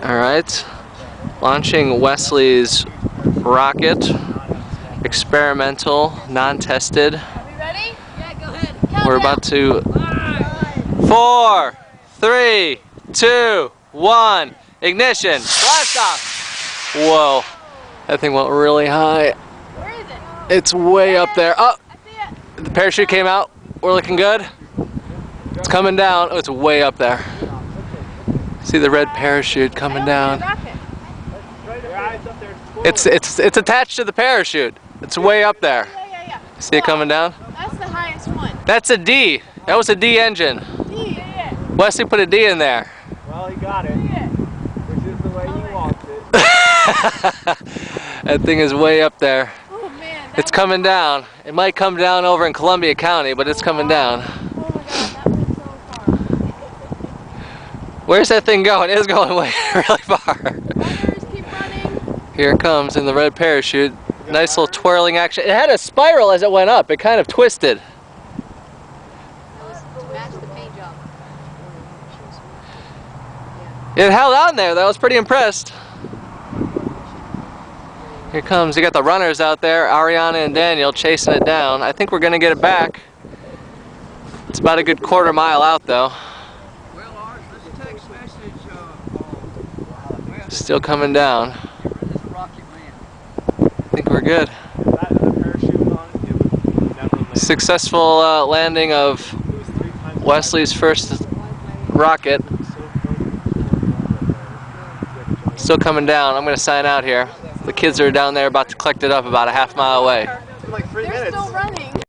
Alright, launching Wesley's rocket, experimental, non-tested. Are we ready? Yeah, go ahead. We're about to... 4, 3, 2, 1, ignition, blast off! Whoa, that thing went really high. Where is it? It's way up there. Oh, I see it. the parachute came out. We're looking good. It's coming down. Oh, it's way up there. See the red parachute coming down. It's attached to the parachute. It's way up there. Yeah. See it coming down? That's the highest one. That's a D. That was a D engine. D. Wesley put a D in there. Well, he got it. Which is the way he wants it. That thing is way up there. Oh man. It's coming down. It might come down over in Columbia County, but it's coming down. Oh my god, that went so far. Where's that thing going? It's going way really far. Runners, keep running. Here it comes in the red parachute. Nice little twirling action. It had a spiral as it went up. It kind of twisted. That was to match the paint job. It held on there though. I was pretty impressed. Here it comes. You got the runners out there, Ariana and Daniel chasing it down. I think we're going to get it back. It's about a good quarter-mile out though. Well, ours, this text message, Still coming down. is a rocket man. I think we're good. That the parachute on it, it would never land. Successful landing of It was 3 times Wesley's first rocket. Still coming down. I'm going to sign out here. The kids are down there about to collect it up about a half mile away.